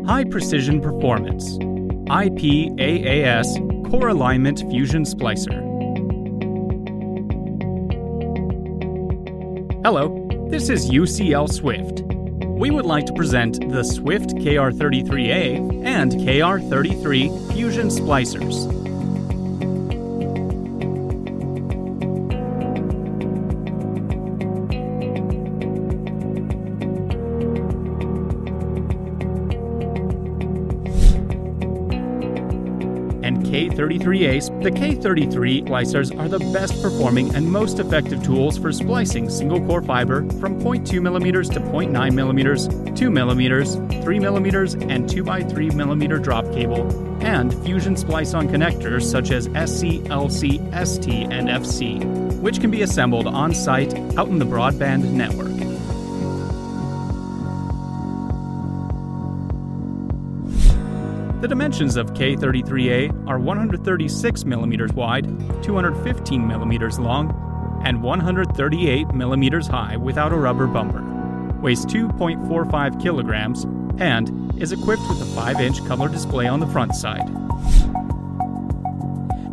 High Precision Performance IPAAS Core Alignment Fusion Splicer. Hello, this is UCL SWIFT. We would like to present the SWIFT K33A and K33 Fusion Splicers. And K33As, the K33 splicers are the best performing and most effective tools for splicing single core fiber from 0.2 mm to 0.9 mm, 2 mm, 3 mm, and 2x3 mm drop cable, and fusion splice-on connectors such as SC, LC, ST, and FC, which can be assembled on-site out in the broadband network. The dimensions of K33A are 136 mm wide, 215 mm long, and 138 mm high without a rubber bumper, weighs 2.45 kilograms, and is equipped with a 5-inch color display on the front side.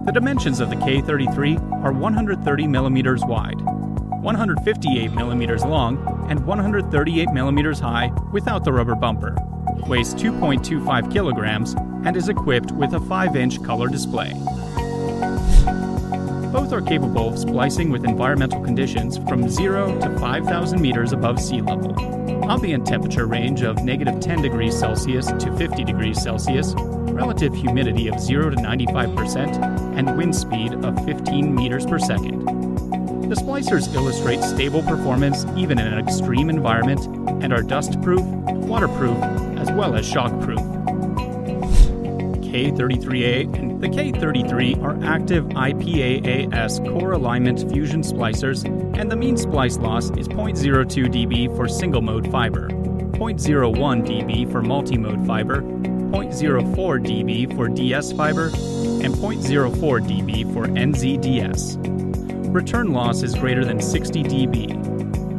The dimensions of the K33 are 130 mm wide, 158 mm long, and 138 mm high without the rubber bumper, weighs 2.25 kilograms, and is equipped with a 5-inch color display. Both are capable of splicing with environmental conditions from 0 to 5,000 meters above sea level, ambient temperature range of -10 degrees Celsius to 50 degrees Celsius, relative humidity of 0 to 95%, and wind speed of 15 meters per second. The splicers illustrate stable performance even in an extreme environment and are dust-proof, waterproof, as well as shock-proof. K33A and the K33 are active IPAAS core alignment fusion splicers, and the mean splice loss is 0.02 dB for single-mode fiber, 0.01 dB for multi-mode fiber, 0.04 dB for DS fiber, and 0.04 dB for NZDS. Return loss is greater than 60 dB.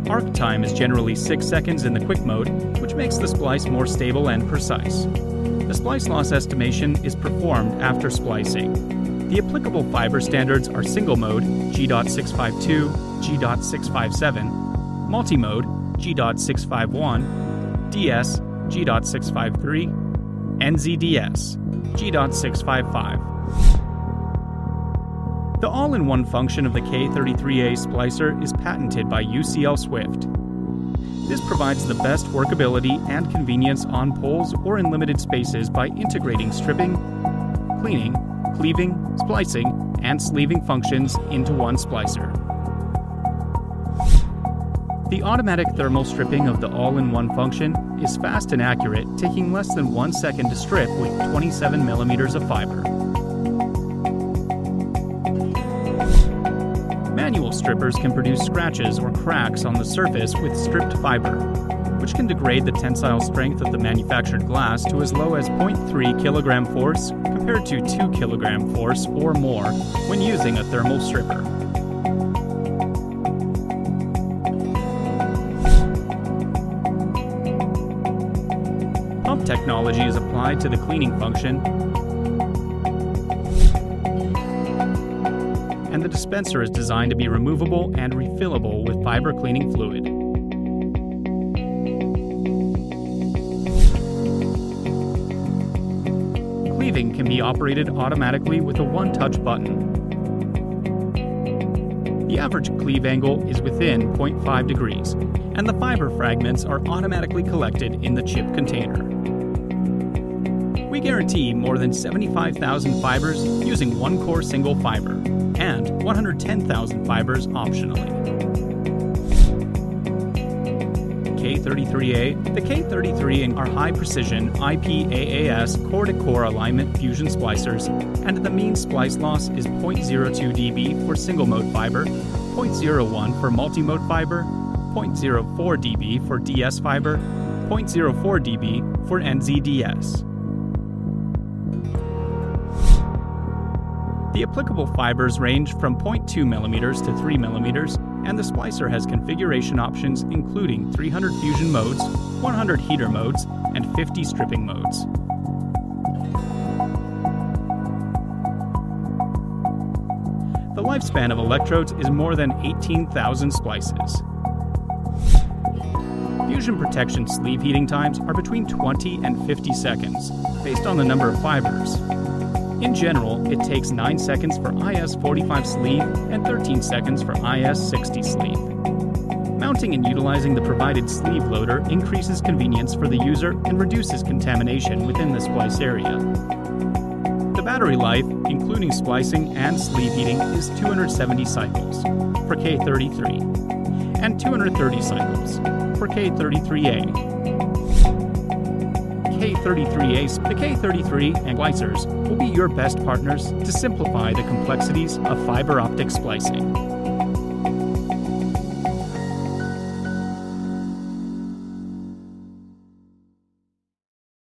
Arc time is generally 6 seconds in the quick mode, which makes the splice more stable and precise. The splice loss estimation is performed after splicing. The applicable fiber standards are single mode G.652, G.657, multi-mode G.651, DS G.653, NZDS G.655. The all-in-one function of the K33A splicer is patented by UCL SWIFT. This provides the best workability and convenience on poles or in limited spaces by integrating stripping, cleaning, cleaving, splicing, and sleeving functions into one splicer. The automatic thermal stripping of the all-in-one function is fast and accurate, taking less than 1 second to strip with 27 millimeters of fiber. Manual strippers can produce scratches or cracks on the surface with stripped fiber, which can degrade the tensile strength of the manufactured glass to as low as 0.3 kilogram force compared to 2 kilogram force or more when using a thermal stripper. Pump technology is applied to the cleaning function, and the dispenser is designed to be removable and refillable with fiber cleaning fluid. Cleaving can be operated automatically with a one-touch button. The average cleave angle is within 0.5 degrees, and the fiber fragments are automatically collected in the chip container. We guarantee more than 75,000 fibers using one-core single fiber, and 110,000 fibers optionally. K33A, the K33 are high-precision IPAAS core-to-core alignment fusion splicers, and the mean splice loss is 0.02 dB for single-mode fiber, 0.01 for multi-mode fiber, 0.04 dB for DS fiber, 0.04 dB for NZDS. The applicable fibers range from 0.2 mm to 3 mm, and the splicer has configuration options including 300 fusion modes, 100 heater modes, and 50 stripping modes. The lifespan of electrodes is more than 18,000 splices. Fusion protection sleeve heating times are between 20 and 50 seconds, based on the number of fibers. In general, it takes 9 seconds for IS-45 sleeve and 13 seconds for IS-60 sleeve. Mounting and utilizing the provided sleeve loader increases convenience for the user and reduces contamination within the splice area. The battery life, including splicing and sleeve heating, is 270 cycles for K33 and 230 cycles for K33A. The K33 and splicers will be your best partners to simplify the complexities of fiber optic splicing.